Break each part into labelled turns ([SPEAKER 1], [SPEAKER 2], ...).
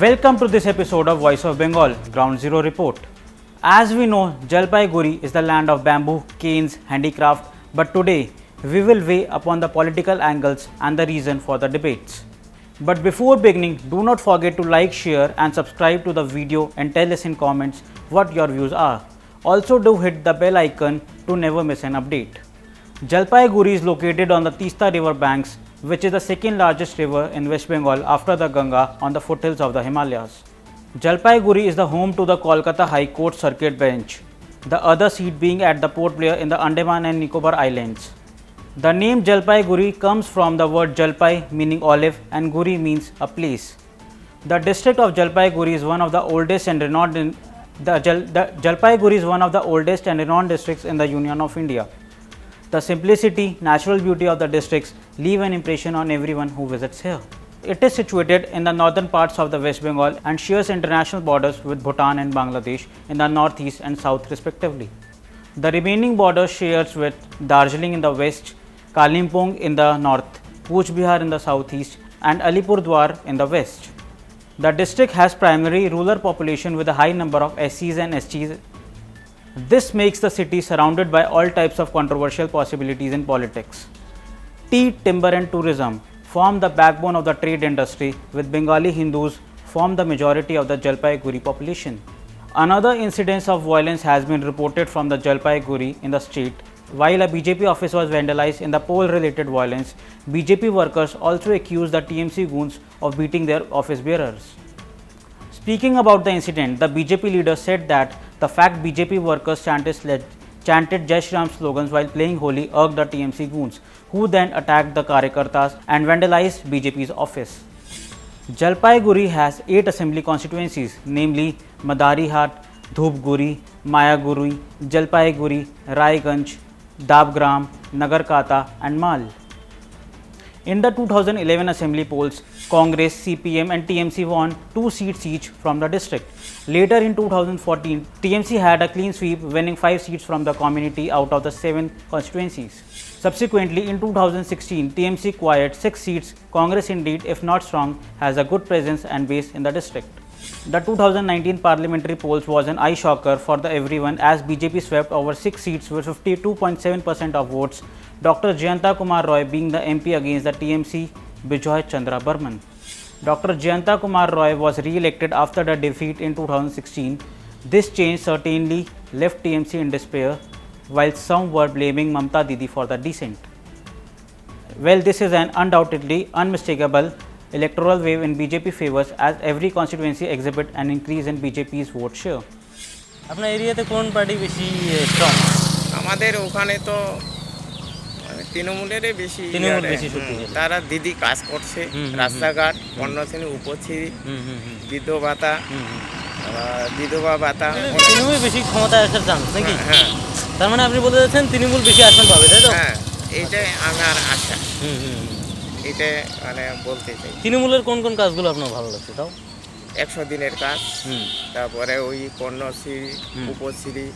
[SPEAKER 1] Welcome to this episode of Voice of Bengal Ground Zero Report. As we know, Jalpaiguri is the land of bamboo, canes, handicraft, but today we will weigh upon the political angles and the reason for the debates. But before beginning, do not forget to like, share and subscribe to the video and tell us in comments what your views are. Also do hit the bell icon to never miss an update. Jalpaiguri is located on the Teesta river banks, which is the second largest river in West Bengal after the Ganga on the foothills of the Himalayas. Jalpaiguri is the home to the Kolkata High Court Circuit Bench, the other seat being at the Port Blair in the Andaman and Nicobar Islands. The name Jalpaiguri comes from the word Jalpai meaning olive and Guri means a place. The district of Jalpaiguri is one of the oldest and renowned Jalpaiguri is one of the oldest and renowned districts in the Union of India. The simplicity, natural beauty of the districts leave an impression on everyone who visits here. It is situated in the northern parts of the West Bengal and shares international borders with Bhutan and Bangladesh in the northeast and south respectively. The remaining border shares with Darjeeling in the west, Kalimpong in the north, Cooch Behar in the southeast and Alipurduar in the west. The district has primarily rural population with a high number of SCs and STs. This makes the city surrounded by all types of controversial possibilities in politics. Tea, timber and tourism form the backbone of the trade industry, with Bengali Hindus form the majority of the Jalpaiguri population. Another incidence of violence has been reported from the Jalpaiguri in the state. While a BJP office was vandalized in the poll-related violence, BJP workers also accused the TMC goons of beating their office bearers. Speaking about the incident, the BJP leader said that the fact BJP workers chanted Jai Shri Ram slogans while playing Holi irked the TMC goons, who then attacked the Karyakartas and vandalized BJP's office. Jalpaiguri has 8 assembly constituencies, namely Madarihat, Dhupguri, Mayaguri, Jalpaiguri, Raiganj, Dabgram, Nagarkata and Mal. In the 2011 assembly polls, Congress, CPM and TMC won 2 seats each from the district. Later in 2014, TMC had a clean sweep, winning 5 seats from the community out of the 7 constituencies. Subsequently, in 2016, TMC acquired 6 seats. Congress indeed, if not strong, has a good presence and base in the district. The 2019 parliamentary polls was an eye shocker for everyone as BJP swept over 6 seats with 52.7% of votes, Dr. Jayanta Kumar Roy being the MP against the TMC Bijoy Chandra Burman. Dr. Jayanta Kumar Roy was re-elected after the defeat in 2016. This change certainly left TMC in despair, while some were blaming Mamta Didi for the descent. Well, this is an undoubtedly unmistakable electoral wave in BJP favors as every constituency exhibit an increase in BJP's vote share.
[SPEAKER 2] আপনার এরিয়াতে কোন party বেশি strong?
[SPEAKER 3] আমাদের ওখানে তো তৃণমূলেরই বেশি
[SPEAKER 2] শক্তিশালী।
[SPEAKER 3] তারা দিদি কাজ করছে, রাস্তাঘাট, অন্য শ্রেণী উপশ্রেণী, বিধবা ভাতা
[SPEAKER 2] তৃণমূল বেশি ক্ষমতায় আসার চান্স নাকি?
[SPEAKER 3] হ্যাঁ,
[SPEAKER 2] তার মানে আপনি বলতে চাচ্ছেন তৃণমূল বেশি আসন পাবে, তাই তো?
[SPEAKER 3] হ্যাঁ, এইটাই আমার আশা। এটা মানে বলতে চাই।
[SPEAKER 2] তৃণমূলের কোন কোন কাজগুলো আপনার ভালো লাগছে তাও?
[SPEAKER 3] 100 দিনের কাজ, তারপরে ওই কন্যাশ্রী, উপশ্রী,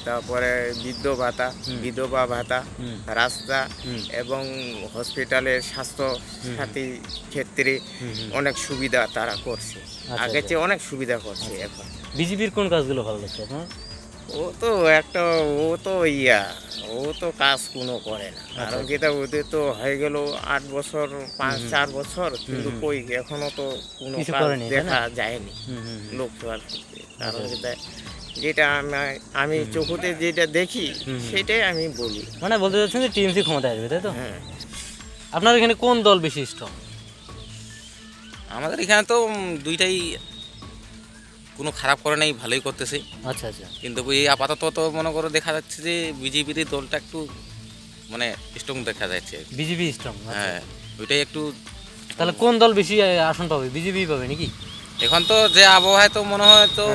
[SPEAKER 3] তারপরে বৃদ্ধ ভাতা, বিধবা ভাতা, রাস্তা এবং হসপিটালের স্বাস্থ্য সাথী ক্ষেত্রে অনেক সুবিধা তারা করছে। আগে চেয়ে অনেক সুবিধা করছে এখন।
[SPEAKER 2] বিজেপির কোন কাজগুলো ভালো লাগছে আপনার?
[SPEAKER 3] ও তো কাজ কোনো করে না, কারণ কি ওদের তো হয়ে গেল 8 বছর 4 বছর, কিন্তু কই এখনো তো কোনো কাজ দেখা যায়নি লোকসভার ক্ষেত্রে। কারণ যেটা আমি চোখতে যেটা দেখি সেটাই আমি বলি।
[SPEAKER 2] মানে বলতে চাচ্ছেন যে টিএমসি ক্ষমতায় আসবে, তাই তো?
[SPEAKER 3] হ্যাঁ।
[SPEAKER 2] আপনার এখানে কোন দল বেশি স্ট্রং?
[SPEAKER 4] আমাদের এখানে তো দুইটাই কোনো খারাপ করে নাই, ভালোই করতেছে।
[SPEAKER 2] আচ্ছা আচ্ছা।
[SPEAKER 4] কিন্তু এই আপাতত তো মনে করো দেখা যাচ্ছে যে বিজেপির দলটা একটু মানে স্ট্রং দেখা যাচ্ছে।
[SPEAKER 2] BJP strong?
[SPEAKER 4] হ্যাঁ, ওইটাই একটু।
[SPEAKER 2] তাহলে কোন দল বেশি আসন পাবে? বিজেপি পাবে নাকি?
[SPEAKER 4] এখন তো যে আবহাওয়ায় তো মনে হয় তো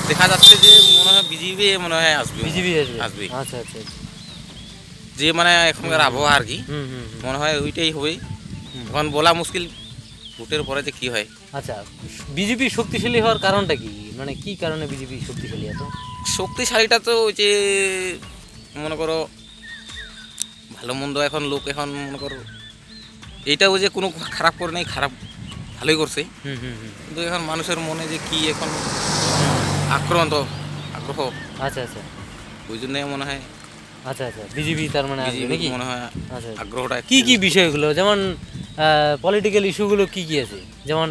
[SPEAKER 4] দেখা যাচ্ছে যে মনে হয় বিজেপি মনে হয় আসবে।
[SPEAKER 2] বিজেপি
[SPEAKER 4] আসবে।
[SPEAKER 2] আচ্ছা আচ্ছা।
[SPEAKER 4] যে মানে এখনকার আবহাওয়া আর কি মনে হয় ওইটাই হবে। এখন বলা মুশকিল ভোটের পরে যে কি হয়।
[SPEAKER 2] আচ্ছা, বিজেপি শক্তিশালী হওয়ার কারণটা কি, মানে কি কারণে বিজেপি শক্তিশালী এত?
[SPEAKER 4] শক্তিশালীটা তো ওই যে মনে করো ভালো মন্দ এখন লোক এখন মনে করো এইটাও যে কোনো খারাপ করে নাই, খারাপ ভালোই করছে,
[SPEAKER 2] হুম হুম হুম।
[SPEAKER 4] কিন্তু এখন মানুষের মনে যে কি এখন আগ্রহ,
[SPEAKER 2] আচ্ছা আচ্ছা
[SPEAKER 4] ওই জন্য মনে হয়
[SPEAKER 2] আচ্ছা আচ্ছা, বিজেপি তার মানে আসবে
[SPEAKER 4] বিজেপি
[SPEAKER 2] নাকি?
[SPEAKER 4] মনে হয়
[SPEAKER 2] আচ্ছা,
[SPEAKER 4] আগ্রহটা
[SPEAKER 2] কি কি বিষয়গুলো, যেমন পলিটিক্যাল ইস্যুগুলো কি কি আছে, যেমন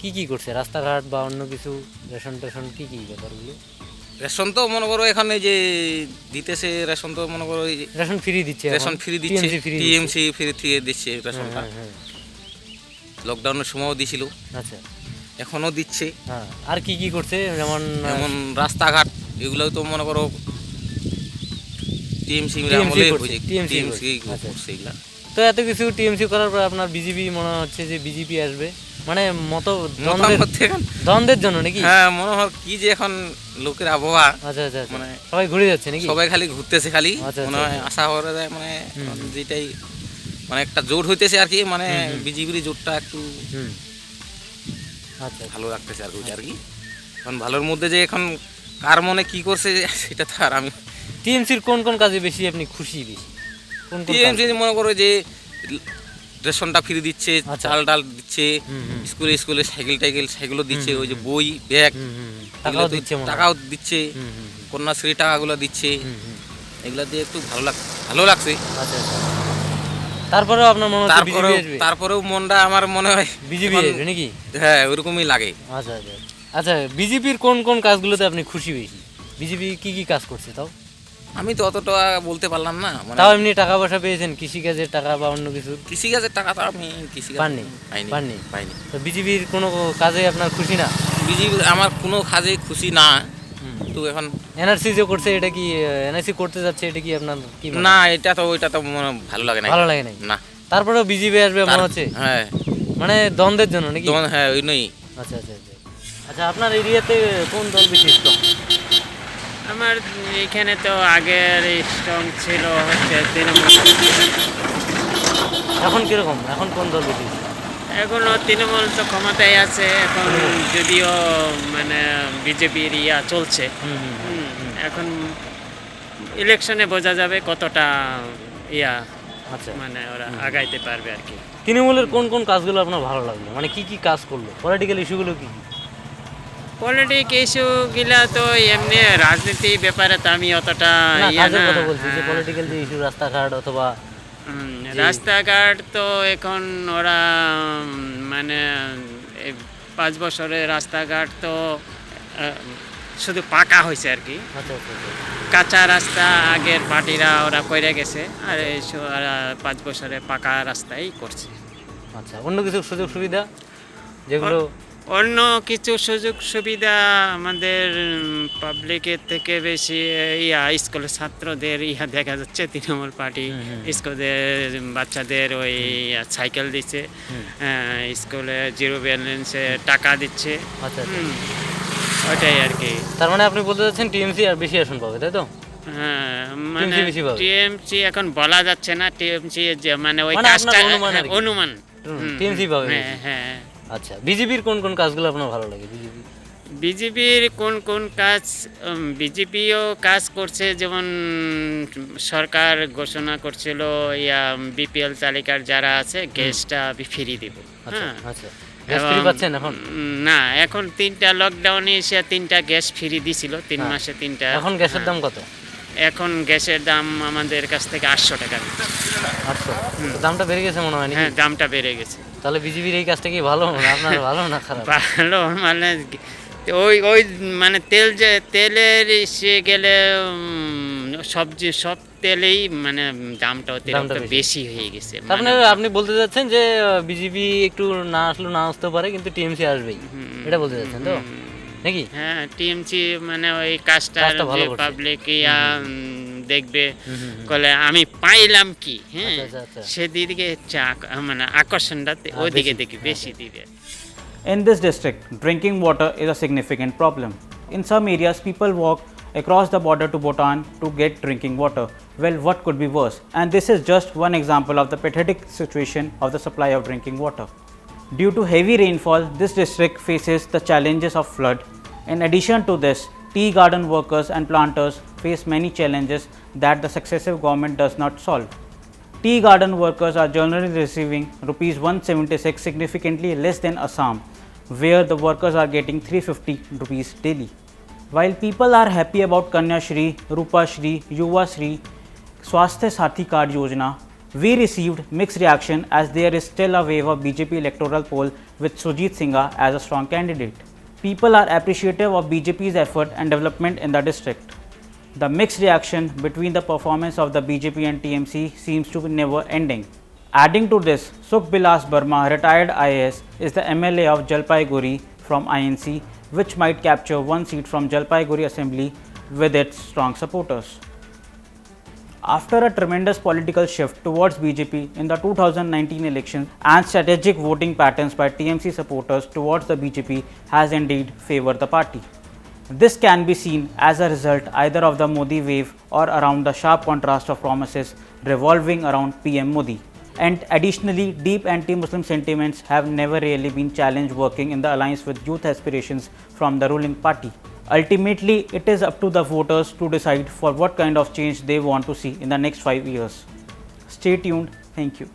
[SPEAKER 2] কি কি করছে, রাস্তাঘাট বা অন্য কিছু, রেশন টেশন, কি কি ব্যাপারগুলো?
[SPEAKER 4] রেশন তো মনে করো এখানে যে দিতেছে, রেশন তো মনে করো এই যে
[SPEAKER 2] রেশন ফ্রি দিচ্ছে,
[SPEAKER 4] রেশন ফ্রি দিচ্ছে, টিএমসি ফ্রি থেকে দিচ্ছে রেশনটা।
[SPEAKER 2] হ্যাঁ।
[SPEAKER 4] লকডাউনের সময়ও দিছিল,
[SPEAKER 2] আচ্ছা,
[SPEAKER 4] এখনও দিচ্ছে।
[SPEAKER 2] হ্যাঁ, আর কি কি করছে, যেমন
[SPEAKER 4] যেমন রাস্তাঘাট এগুলো তো মনে করো টিএমসি
[SPEAKER 2] TMC
[SPEAKER 4] আমলে
[SPEAKER 2] করছে, TMC
[SPEAKER 4] টিএমসি
[SPEAKER 2] আচ্ছা।
[SPEAKER 4] করছে এগুলা।
[SPEAKER 2] তো এত কিছু টিএমসি করার পর আপনার বিজেপি মনে হচ্ছে যে বিজেপি আসবে, মানে
[SPEAKER 4] মতামত এখন
[SPEAKER 2] দ্বন্দ্বের জন্য নাকি?
[SPEAKER 4] হ্যাঁ মনে হয় কি যে এখন লোকের আবহাওয়া
[SPEAKER 2] আচ্ছা আচ্ছা আচ্ছা,
[SPEAKER 4] মানে
[SPEAKER 2] সবাই ঘুরে যাচ্ছে নাকি?
[SPEAKER 4] সবাই খালি ঘুরতেছে খালি,
[SPEAKER 2] আচ্ছা,
[SPEAKER 4] মনে হয় আশা করা যায় মানে এখন যেটাই মানে একটা জোট হইতেছে আর কি, মানে বিজেপির জোটটা একটু
[SPEAKER 2] হুম, আচ্ছা
[SPEAKER 4] ভালো লাগতেছে আর কি, ওইটা আর কি। এখন ভালোর মধ্যে যে এখন কার মনে কি করছে সেটা তো আর আমি
[SPEAKER 2] টিএমসির কোন কোন কাজে বেশি আপনি খুশি, বেশি কোন কোন কাজ?
[SPEAKER 4] টিএমসি মনে করো যে রেশনটা ফ্রি দিচ্ছে,
[SPEAKER 2] আচ্ছা।
[SPEAKER 4] চাল ডাল দিচ্ছে,
[SPEAKER 2] হুম, হুম।
[SPEAKER 4] স্কুলে সাইকেলও দিচ্ছে, ওই যে বই ব্যাগ
[SPEAKER 2] হুম, হুম, হুম।
[SPEAKER 4] এগুলো
[SPEAKER 2] টাকাও
[SPEAKER 4] তো
[SPEAKER 2] দিচ্ছে মনে হয়।
[SPEAKER 4] টাকাও দিচ্ছে,
[SPEAKER 2] হুম, হুম, হুম,
[SPEAKER 4] কন্যাশ্রী টাকাগুলো দিচ্ছে,
[SPEAKER 2] হুম, হুম।
[SPEAKER 4] এগুলা দিয়ে একটু ভালো লাগছে।
[SPEAKER 2] আচ্ছা আচ্ছা, তারপরেও আপনার মনে হচ্ছে বিজেপি
[SPEAKER 4] তারপরেও
[SPEAKER 2] আসবে?
[SPEAKER 4] তারপরেও মনটা আমার মনে হয়
[SPEAKER 2] বিজেপি
[SPEAKER 4] এখন-
[SPEAKER 2] আসবে নাকি?
[SPEAKER 4] হ্যাঁ ওইরকমই লাগে।
[SPEAKER 2] আচ্ছা আচ্ছা আচ্ছা, বিজেপির কোন কোন কাজগুলোতে আপনি খুশি বেশি? বিজেপি কি কি কাজ করছে তাও?
[SPEAKER 4] আমি তো অতটা বলতে পারলাম না, মানে
[SPEAKER 2] তাও এমনি টাকা পয়সা পেয়েছেন, কৃষিকাজের টাকা বা অন্য কিছু?
[SPEAKER 4] কৃষিকাজের টাকা তো আমি
[SPEAKER 2] পাননি? পাননি?
[SPEAKER 4] পাইনি।
[SPEAKER 2] তো বিজেপির কোনো কাজে আপনার খুশি না?
[SPEAKER 4] বিজেপি আমার কোনো কাজে খুশি না,
[SPEAKER 2] হুম।
[SPEAKER 4] তো এখন
[SPEAKER 2] এনআরসি যে করছে, এটা কি এনআরসি করতে যাচ্ছে, এটা কি আপনার কি মনে হয়?
[SPEAKER 4] না ওইটা তো ভালো লাগে না।
[SPEAKER 2] ভালো লাগে নাই?
[SPEAKER 4] না
[SPEAKER 2] তারপরেও বিজেপি আসবে মনে হচ্ছে,
[SPEAKER 4] হ্যাঁ
[SPEAKER 2] মানে দ্বন্দ্বের জন্য নাকি?
[SPEAKER 4] হ্যাঁ ওই নই।
[SPEAKER 2] আচ্ছা আচ্ছা আচ্ছা আচ্ছা, আপনার এরিয়াতে কোন দল বেশি স্ট্রং?
[SPEAKER 5] আমার এখানে তো আগের স্ট্রং ছিল হচ্ছে তৃণমূল।
[SPEAKER 2] এখন কিরকম, এখন কোন দল বেশি?
[SPEAKER 5] এখনও তৃণমূল তো ক্ষমতায় আছে, এখন যদিও মানে বিজেপির চলছে।
[SPEAKER 2] হুম হুম হুম।
[SPEAKER 5] এখন ইলেকশনে বোঝা যাবে কতটা
[SPEAKER 2] আচ্ছা,
[SPEAKER 5] মানে ওরা আগাইতে পারবে আর কি।
[SPEAKER 2] তৃণমূলের কোন কোন কাজগুলো আপনার ভালো লাগলো, মানে কি কি কাজ করলো, পলিটিক্যাল ইস্যুগুলো কি কি?
[SPEAKER 5] পলিটিক ইস্যুগুলা তো এমনি রাজনীতি ব্যাপারে তো আমি অতটা
[SPEAKER 2] না, কাজের
[SPEAKER 5] না।
[SPEAKER 2] কথা বলছি, যে
[SPEAKER 5] হ্যাঁ।
[SPEAKER 2] পলিটিক্যাল যে ইস্যু, রাস্তাঘাট অথবা
[SPEAKER 5] রাস্তাঘাট তো এখন ওরা মানে এই 5 বছরে রাস্তাঘাট তো শুধু পাকা হয়েছে আর কি।
[SPEAKER 2] আচ্ছা আচ্ছা আচ্ছা।
[SPEAKER 5] কাঁচা রাস্তা আগের পার্টিরা ওরা কইরা গেছে, আর এই 5 বছরে পাকা রাস্তাই করছে।
[SPEAKER 2] আচ্ছা, অন্য কিছু সুযোগ সুবিধা যেগুলো?
[SPEAKER 5] অন্য কিছু সুযোগ সুবিধা আমাদের পাবলিকের থেকে বেশি স্কুলের ছাত্রদের দেখা যাচ্ছে তৃণমূল পার্টি স্কুলের বাচ্চাদের ওই সাইকেল দিচ্ছে, স্কুলে জিরো ব্যালেন্সে টাকা দিচ্ছে।
[SPEAKER 2] আচ্ছা আচ্ছা,
[SPEAKER 5] ওইটাই আর কি।
[SPEAKER 2] তার মানে আপনি বলতে চাচ্ছেন টিএমসি আর বেশি আসন পাবে, তাই তো?
[SPEAKER 5] হ্যাঁ, মানে
[SPEAKER 2] TMC বেশি পাবে?
[SPEAKER 5] টিএমসি এখন বলা যাচ্ছে না, টিএমসি মানে ওই
[SPEAKER 2] মানে
[SPEAKER 5] কাজটা
[SPEAKER 2] আপনার অনুমান আর কি।
[SPEAKER 5] অনুমান।
[SPEAKER 2] TMC পাবে
[SPEAKER 5] হ্যাঁ
[SPEAKER 2] বেশি।
[SPEAKER 5] হ্যাঁ।
[SPEAKER 2] আচ্ছা, বিজেপির কোন কোন কাজগুলো আপনার ভালো লাগে? বিজেপি
[SPEAKER 5] বিজেপির কোন কোন কাজ? বিজেপিও কাজ করছে, যেমন সরকার ঘোষণা করছিল বিপিএল তালিকার যারা আছে গ্যাসটা ফ্রি দিব।
[SPEAKER 2] আচ্ছা
[SPEAKER 5] হ্যাঁ,
[SPEAKER 2] আচ্ছা, গ্যাস ফ্রি পাচ্ছেন এখন?
[SPEAKER 5] না, এখন 3টা লকডাউনে এসে 3টা গ্যাস ফ্রি দিছিল, 3 মাসে 3টা।
[SPEAKER 2] এখন গ্যাসের দাম কত?
[SPEAKER 5] এখন গ্যাসের দাম আমাদের কাছ থেকে 800 টাকা।
[SPEAKER 2] 800? দামটা বেড়ে গেছে মনে হয় নাকি?
[SPEAKER 5] হ্যাঁ, দামটা বেড়ে গেছে।
[SPEAKER 2] তাহলে বিজেপির এই কাজটা কি ভালো না আপনার, ভালো না খারাপ?
[SPEAKER 5] ভালো মানে ওই ওই মানে তেলের এসে গেলে সবজি সব তেলেই মানে দামটা অতিরিক্ত
[SPEAKER 2] বেশি।
[SPEAKER 5] বেশি হয়ে গেছে।
[SPEAKER 2] আপনি আপনি বলতে চাচ্ছেন যে বিজেপি একটু না আসলেও না আসতে পারে, কিন্তু টিএমসি আসবেই, এটা বলতে চাচ্ছেন তো নাকি?
[SPEAKER 5] হ্যাঁ, টিএমসি মানে ওই কাজটা
[SPEAKER 2] ভালো করছে।
[SPEAKER 5] পাবলিক দেখবে, বলে আমি পাইলাম কি। হ্যাঁ,
[SPEAKER 2] আচ্ছা, আচ্ছা, আচ্ছা।
[SPEAKER 5] সেদিকে মানে আকর্ষণটা ওইদিকে দেখি বেশি দিবে।
[SPEAKER 1] In this district, drinking water is a significant problem. In some areas, people walk across the border to Bhutan to get drinking water. Well, what could be worse? And this is just one example of the pathetic situation of the supply of drinking water. Due to heavy rainfall, this district faces the challenges of flood. In addition to this, tea garden workers and planters face many challenges that the successive government does not solve. Tea garden workers are generally receiving Rs 176, significantly less than Assam, where the workers are getting 350 rupees daily. While people are happy about Kanya Shri, Rupa Shri, Yuva Shri, Swasthya Sathi Card Yojana, we received mixed reaction as there is still a wave of BJP electoral poll with Sujit Singha as a strong candidate. People are appreciative of BJP's effort and development in the district. The mixed reaction between the performance of the BJP and TMC seems to be never ending. Adding to this, Sukh Bilas Burma, retired IAS, is the MLA of Jalpaiguri from INC, which might capture one seat from Jalpaiguri Assembly with its strong supporters. After a tremendous political shift towards BJP in the 2019 elections and strategic voting patterns by TMC supporters towards the BJP has indeed favored the party. This can be seen as a result either of the Modi wave or around the sharp contrast of promises revolving around PM Modi. And additionally, deep anti-Muslim sentiments have never really been challenged working in the alliance with youth aspirations from the ruling party. Ultimately, it is up to the voters to decide for what kind of change they want to see in the next 5 years. Stay tuned. Thank you.